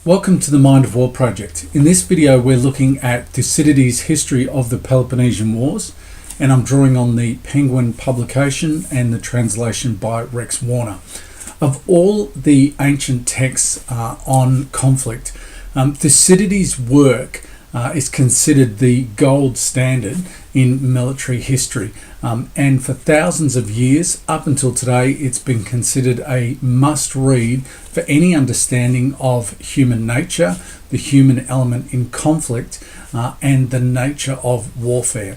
Welcome to the Mind of War project. In this video we're looking at Thucydides' history of the Peloponnesian Wars, and I'm drawing on the Penguin publication and the translation by Rex Warner. Of all the ancient texts on conflict, Thucydides' work is considered the gold standard in military history, and for thousands of years up until today it's been considered a must read for any understanding of human nature, the human element in conflict, and the nature of warfare.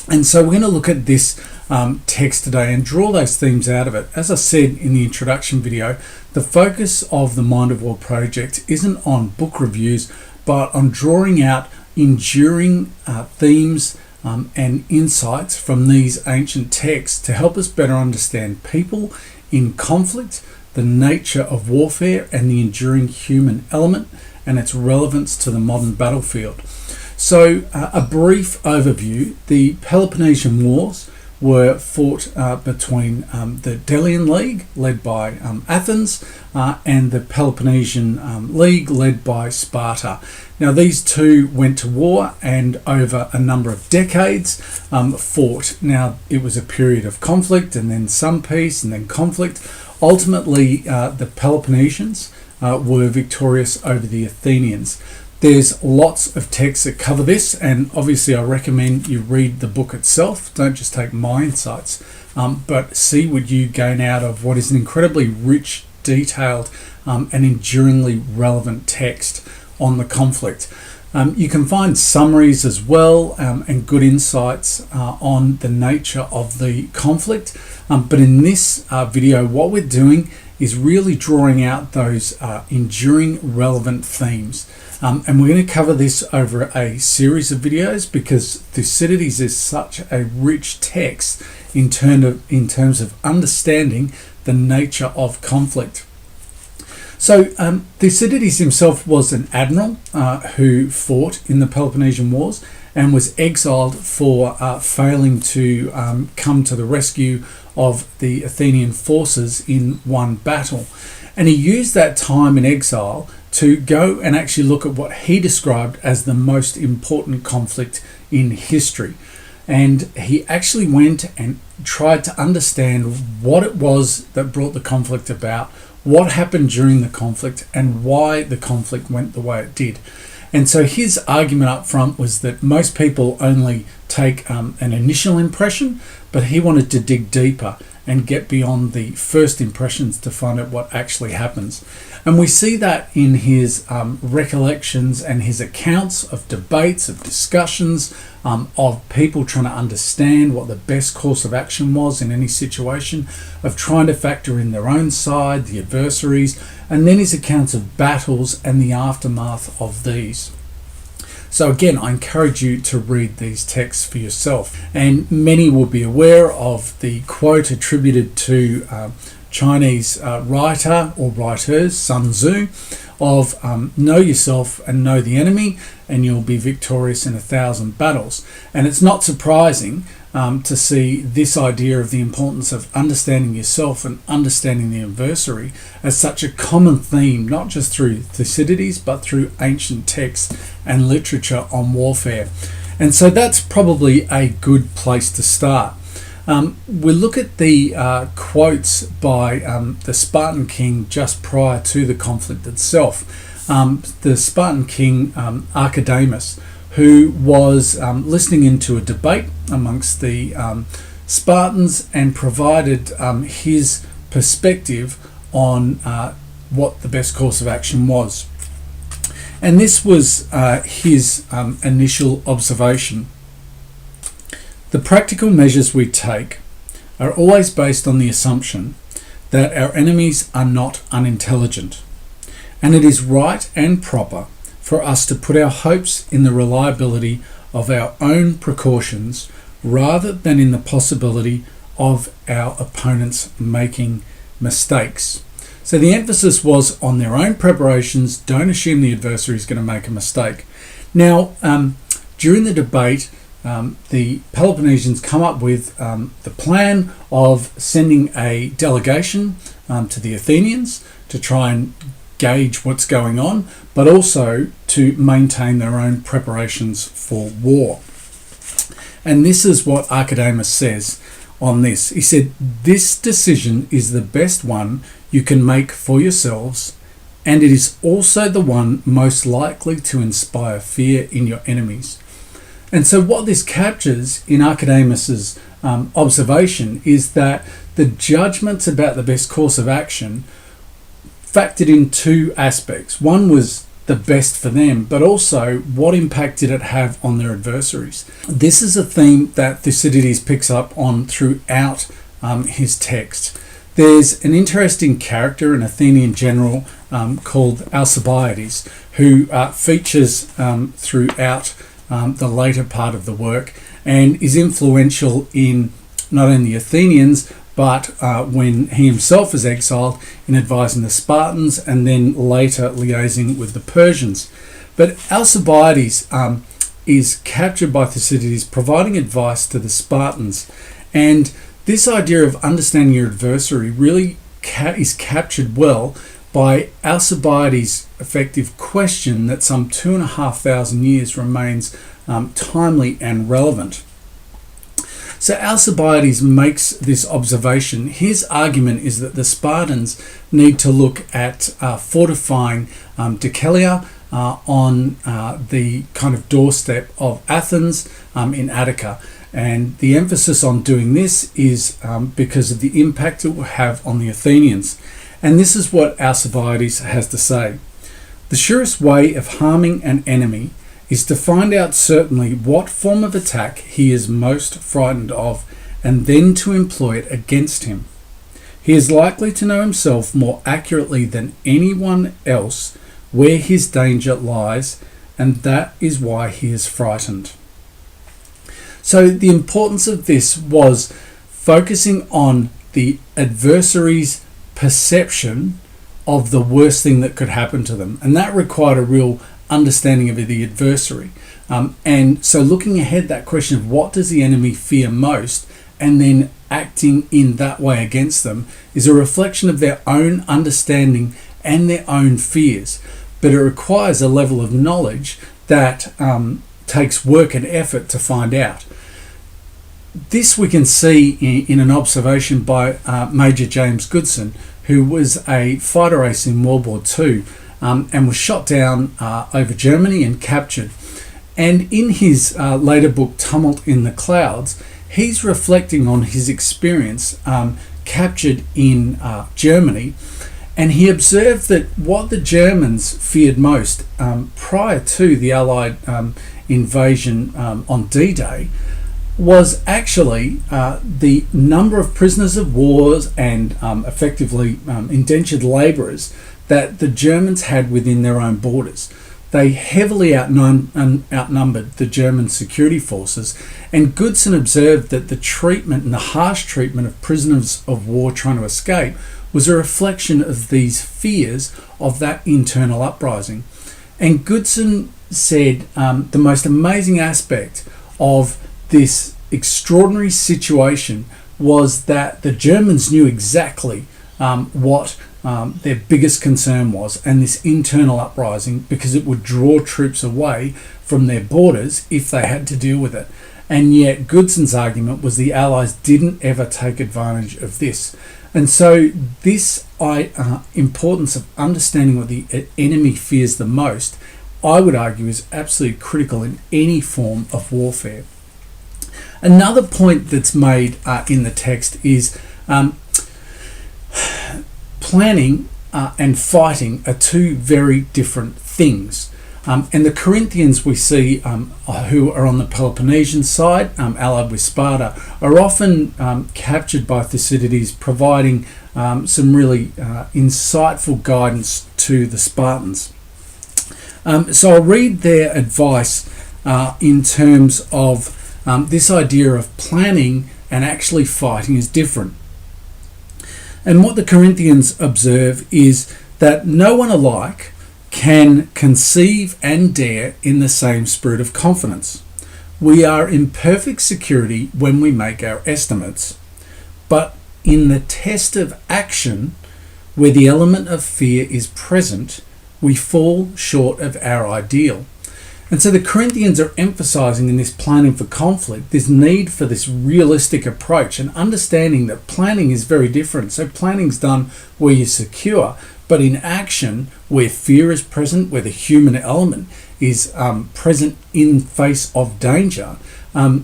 And so we're going to look at this text today and draw those themes out of it. As I said in the introduction video, the focus of the Mind of War project isn't on book reviews, but on drawing out enduring themes and insights from these ancient texts to help us better understand people in conflict, the nature of warfare, and the enduring human element and its relevance to the modern battlefield. So a brief overview: the Peloponnesian Wars were fought between the Delian League, led by Athens, and the Peloponnesian League, led by Sparta. Now these two went to war and over a number of decades fought. Now it was a period of conflict and then some peace and then conflict. Ultimately the Peloponnesians were victorious over the Athenians. There's lots of texts that cover this, and obviously I recommend you read the book itself. Don't just take my insights, but see what you gain out of what is an incredibly rich, detailed, and enduringly relevant text on the conflict. You can find summaries as well, and good insights on the nature of the conflict. But in this video, what we're doing is really drawing out those enduring relevant themes. And we're going to cover this over a series of videos because Thucydides is such a rich text in terms of understanding the nature of conflict. So Thucydides himself was an admiral who fought in the Peloponnesian Wars and was exiled for failing to come to the rescue of the Athenian forces in one battle. And he used that time in exile to go and actually look at what he described as the most important conflict in history. And he actually went and tried to understand what it was that brought the conflict about, what happened during the conflict, and why the conflict went the way it did. And so his argument up front was that most people only take an initial impression, but he wanted to dig deeper and get beyond the first impressions to find out what actually happens. And we see that in his recollections and his accounts of debates, of discussions, of people trying to understand what the best course of action was in any situation, of trying to factor in their own side, the adversaries, and then his accounts of battles and the aftermath of these. So again, I encourage you to read these texts for yourself. And many will be aware of the quote attributed to Chinese writer or writers, Sun Tzu, of know yourself and know the enemy, and you'll be victorious in 1,000 battles. And it's not surprising to see this idea of the importance of understanding yourself and understanding the adversary as such a common theme, not just through Thucydides, but through ancient texts and literature on warfare. And so that's probably a good place to start. We'll look at the quotes by the Spartan king just prior to the conflict itself. The Spartan king Archidamus, who was listening into a debate amongst the Spartans and provided his perspective on what the best course of action was. And this was his initial observation. The practical measures we take are always based on the assumption that our enemies are not unintelligent, and it is right and proper for us to put our hopes in the reliability of our own precautions rather than in the possibility of our opponents making mistakes. So the emphasis was on their own preparations. Don't assume the adversary is going to make a mistake. Now, during the debate, the Peloponnesians come up with the plan of sending a delegation to the Athenians to try and gauge what's going on, but also to maintain their own preparations for war. And this is what Archidamus says on this. He said, "This decision is the best one you can make for yourselves, and it is also the one most likely to inspire fear in your enemies." And so what this captures in Archidamus's observation is that the judgments about the best course of action factored in two aspects. One was the best for them, but also what impact did it have on their adversaries. This is a theme that Thucydides picks up on throughout his text. There's an interesting character, an Athenian general called Alcibiades, who features throughout the later part of the work and is influential in not only the Athenians, but when he himself is exiled, in advising the Spartans and then later liaising with the Persians. But Alcibiades is captured by Thucydides providing advice to the Spartans, and this idea of understanding your adversary really is captured well by Alcibiades' effective question that some 2,500 years remains timely and relevant. So Alcibiades makes this observation. His argument is that the Spartans need to look at fortifying Decelea on the kind of doorstep of Athens in Attica. And the emphasis on doing this is because of the impact it will have on the Athenians. And this is what Alcibiades has to say. "The surest way of harming an enemy is to find out certainly what form of attack he is most frightened of, and then to employ it against him. He is likely to know himself more accurately than anyone else where his danger lies, and that is why he is frightened." So the importance of this was focusing on the adversary's perception of the worst thing that could happen to them, and that required a real understanding of the adversary. And so looking ahead, that question of what does the enemy fear most, and then acting in that way against them, is a reflection of their own understanding and their own fears. But it requires a level of knowledge that takes work and effort to find out. This we can see in an observation by Major James Goodson, who was a fighter ace in World War II and was shot down over Germany and captured. And in his later book, Tumult in the Clouds, he's reflecting on his experience captured in Germany, and he observed that what the Germans feared most prior to the Allied invasion on D-Day was actually the number of prisoners of war and effectively indentured labourers that the Germans had within their own borders. They heavily outnumbered the German security forces, and Goodson observed that the treatment and the harsh treatment of prisoners of war trying to escape was a reflection of these fears of that internal uprising. And Goodson said the most amazing aspect of this extraordinary situation was that the Germans knew exactly what their biggest concern was, and this internal uprising, because it would draw troops away from their borders if they had to deal with it. And yet Goodson's argument was the Allies didn't ever take advantage of this. And so this importance of understanding what the enemy fears the most, I would argue, is absolutely critical in any form of warfare. Another point that's made in the text is planning and fighting are two very different things. And the Corinthians we see who are on the Peloponnesian side, allied with Sparta, are often captured by Thucydides, providing some really insightful guidance to the Spartans. So I'll read their advice in terms of this idea of planning and actually fighting is different. And what the Corinthians observe is that no one alike can conceive and dare in the same spirit of confidence. We are in perfect security when we make our estimates, but in the test of action, where the element of fear is present, we fall short of our ideal. And so the Corinthians are emphasizing in this planning for conflict this need for this realistic approach and understanding that planning is very different. So planning's done where you're secure, but in action, where fear is present, where the human element is present in face of danger,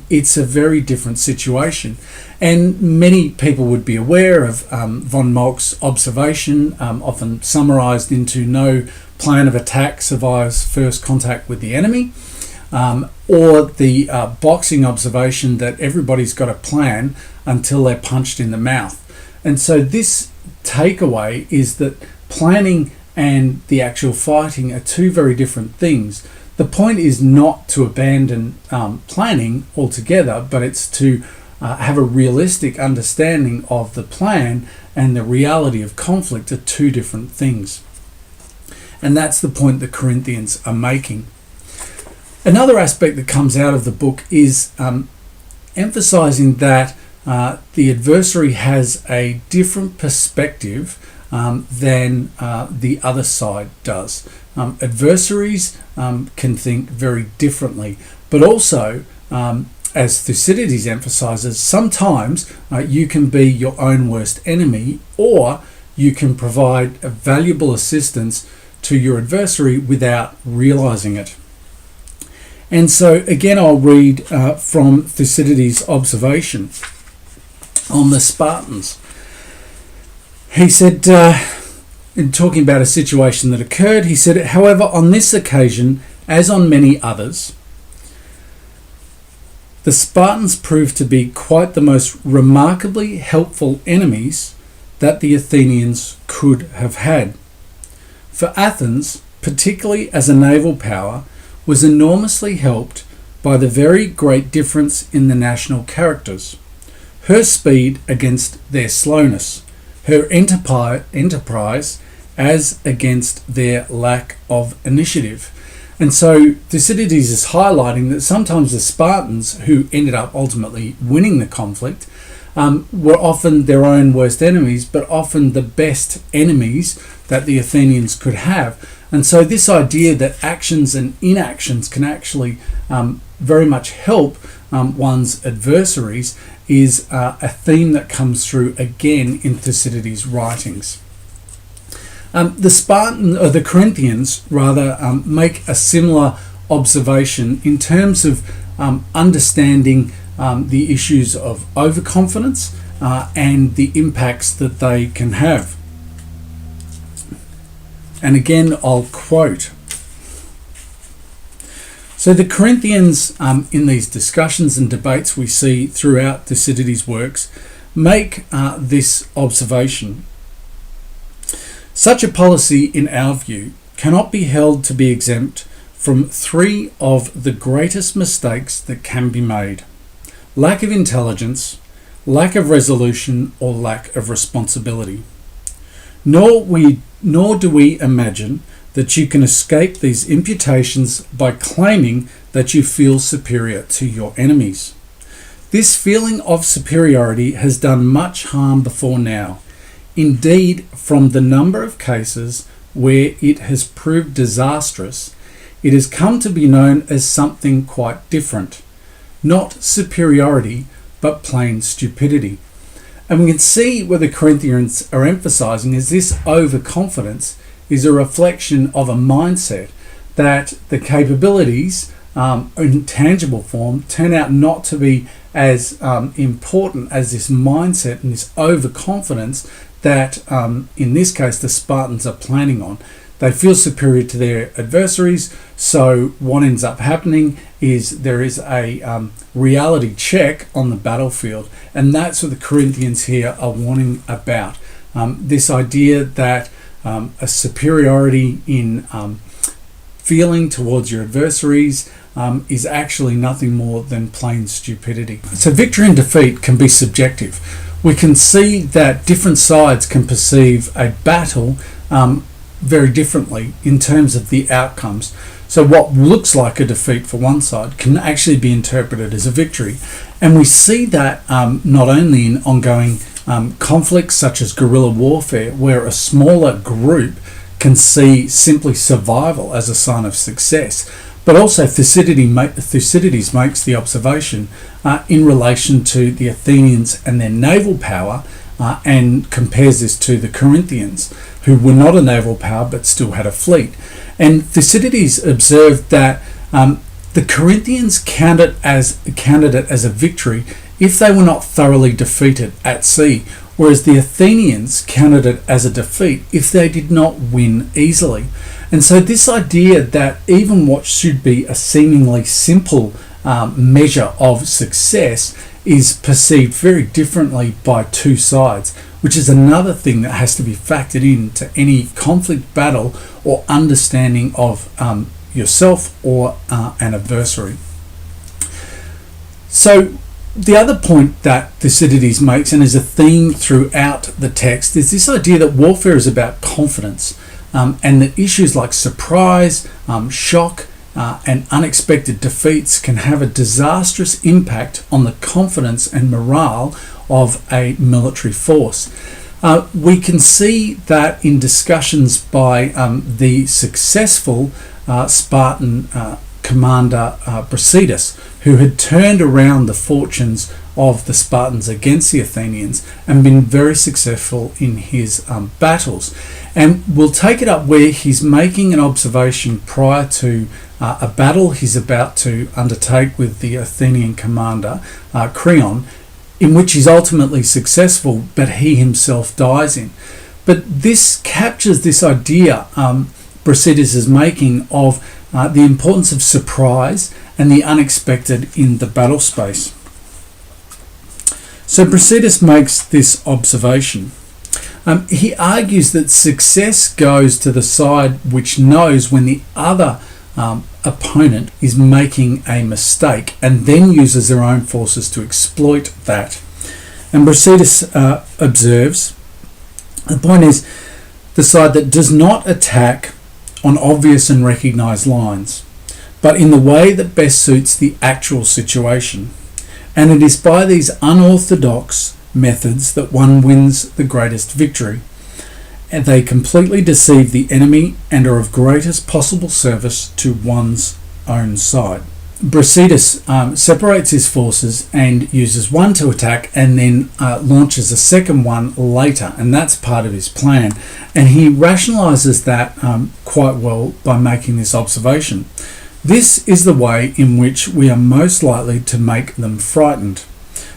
it's a very different situation. And many people would be aware of von Moltke's observation, often summarized into no plan of attack survives first contact with the enemy, or the boxing observation that everybody's got a plan until they're punched in the mouth. And so this takeaway is that planning and the actual fighting are two very different things. The point is not to abandon planning altogether, but it's to have a realistic understanding of the plan, and the reality of conflict are two different things. And that's the point the Corinthians are making. Another aspect that comes out of the book is emphasizing that the adversary has a different perspective than the other side does. Adversaries can think very differently, but also, as Thucydides emphasizes, sometimes you can be your own worst enemy, or you can provide a valuable assistance to your adversary without realizing it. And so again, I'll read from Thucydides' observation on the Spartans. He said, in talking about a situation that occurred, he said, however, on this occasion, as on many others, the Spartans proved to be quite the most remarkably helpful enemies that the Athenians could have had. For Athens, particularly as a naval power, was enormously helped by the very great difference in the national characters, her speed against their slowness, her enterprise as against their lack of initiative. And so Thucydides is highlighting that sometimes the Spartans, who ended up ultimately winning the conflict, were often their own worst enemies, but often the best enemies that the Athenians could have. And so this idea that actions and inactions can actually very much help one's adversaries is a theme that comes through again in Thucydides' writings. The Corinthians make a similar observation in terms of understanding the issues of overconfidence and the impacts that they can have. And again, I'll quote. So the Corinthians, in these discussions and debates we see throughout Thucydides' works, make this observation. Such a policy, in our view, cannot be held to be exempt from three of the greatest mistakes that can be made: lack of intelligence, lack of resolution, or lack of responsibility. Nor do we imagine that you can escape these imputations by claiming that you feel superior to your enemies. This feeling of superiority has done much harm before now. Indeed, from the number of cases where it has proved disastrous, it has come to be known as something quite different. Not superiority, but plain stupidity. And we can see where the Corinthians are emphasizing is this overconfidence is a reflection of a mindset that the capabilities in tangible form turn out not to be as important as this mindset and this overconfidence that in this case the Spartans are planning on. They feel superior to their adversaries, so what ends up happening is there is a reality check on the battlefield, and that's what the Corinthians here are warning about. This idea that a superiority in feeling towards your adversaries is actually nothing more than plain stupidity. So victory and defeat can be subjective. We can see that different sides can perceive a battle very differently in terms of the outcomes. So what looks like a defeat for one side can actually be interpreted as a victory. And we see that not only in ongoing conflicts such as guerrilla warfare, where a smaller group can see simply survival as a sign of success, but also Thucydides makes the observation in relation to the Athenians and their naval power, and compares this to the Corinthians, who were not a naval power but still had a fleet. And Thucydides observed that the Corinthians counted it as a victory if they were not thoroughly defeated at sea, whereas the Athenians counted it as a defeat if they did not win easily. And so this idea that even what should be a seemingly simple measure of success is perceived very differently by two sides, which is another thing that has to be factored into any conflict, battle, or understanding of yourself or an adversary. So the other point that Thucydides makes, and is a theme throughout the text, is this idea that warfare is about confidence, and that issues like surprise, shock, and unexpected defeats can have a disastrous impact on the confidence and morale of a military force. We can see that in discussions by the successful Spartan commander Brasidas, who had turned around the fortunes of the Spartans against the Athenians and been very successful in his battles. And we'll take it up where he's making an observation prior to a battle he's about to undertake with the Athenian commander Creon, in which he's ultimately successful, but he himself dies in. But this captures this idea Brasidas is making of the importance of surprise and the unexpected in the battle space. So Brasidas makes this observation. He argues that success goes to the side which knows when the other opponent is making a mistake and then uses their own forces to exploit that. And Brasidas observes, the point is the side that does not attack on obvious and recognised lines, but in the way that best suits the actual situation. And it is by these unorthodox methods that one wins the greatest victory. And they completely deceive the enemy and are of greatest possible service to one's own side. Brasidas separates his forces and uses one to attack and then launches a second one later, and that's part of his plan. And he rationalizes that quite well by making this observation. This is the way in which we are most likely to make them frightened.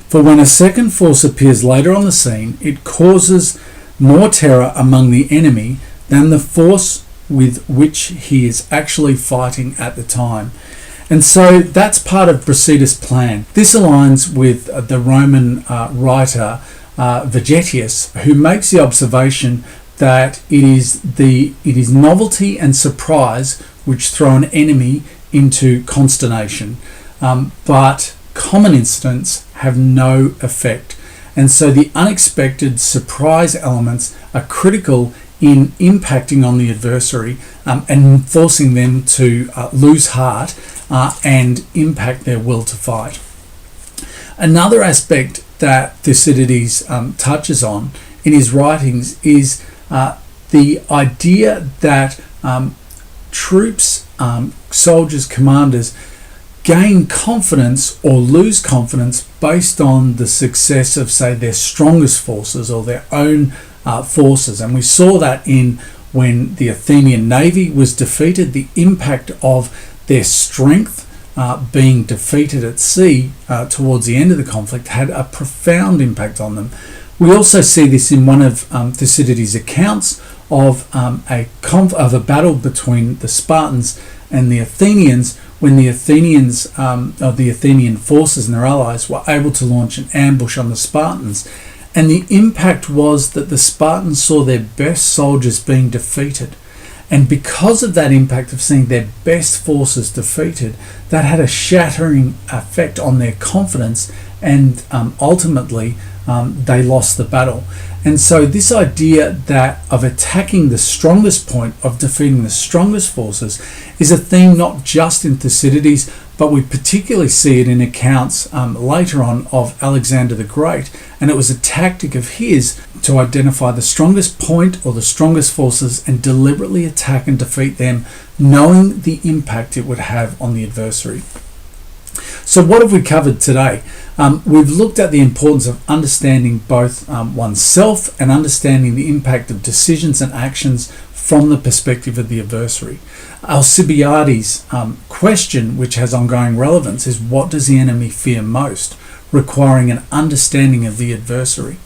For when a second force appears later on the scene, it causes more terror among the enemy than the force with which he is actually fighting at the time. And so that's part of Brasidas' plan. This aligns with the Roman writer Vegetius, who makes the observation that it is novelty and surprise which throw an enemy into consternation, but common incidents have no effect. And so the unexpected surprise elements are critical in impacting on the adversary and forcing them to lose heart and impact their will to fight. Another aspect that Thucydides touches on in his writings is the idea that troops, soldiers, commanders gain confidence or lose confidence based on the success of, say, their strongest forces or their own forces. And we saw that in when the Athenian navy was defeated, the impact of their strength being defeated at sea towards the end of the conflict had a profound impact on them. We also see this in one of Thucydides' accounts of a battle between the Spartans and the Athenians, when the Athenians, or the Athenian forces and their allies, were able to launch an ambush on the Spartans. And the impact was that the Spartans saw their best soldiers being defeated. And because of that impact of seeing their best forces defeated, that had a shattering effect on their confidence, and ultimately they lost the battle. And so this idea that of attacking the strongest point, of defeating the strongest forces, is a theme not just in Thucydides, but we particularly see it in accounts later on of Alexander the Great. And it was a tactic of his to identify the strongest point or the strongest forces and deliberately attack and defeat them, knowing the impact it would have on the adversary. So what have we covered today? We've looked at the importance of understanding both oneself and understanding the impact of decisions and actions from the perspective of the adversary. Alcibiades' question, which has ongoing relevance, is what does the enemy fear most, requiring an understanding of the adversary.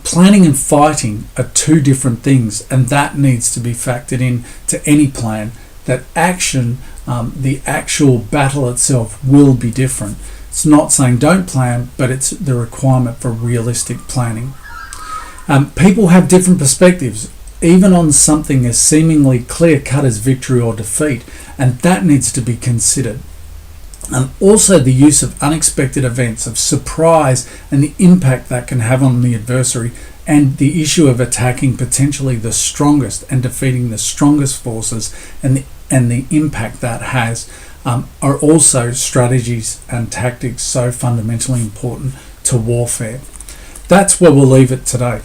Planning and fighting are two different things, and that needs to be factored in to any plan. That action, the actual battle itself, will be different. It's not saying don't plan, but it's the requirement for realistic planning. People have different perspectives, even on something as seemingly clear-cut as victory or defeat, and that needs to be considered. Also the use of unexpected events, of surprise, and the impact that can have on the adversary, and the issue of attacking potentially the strongest and defeating the strongest forces, and the impact that has, are also strategies and tactics so fundamentally important to warfare. That's where we'll leave it today.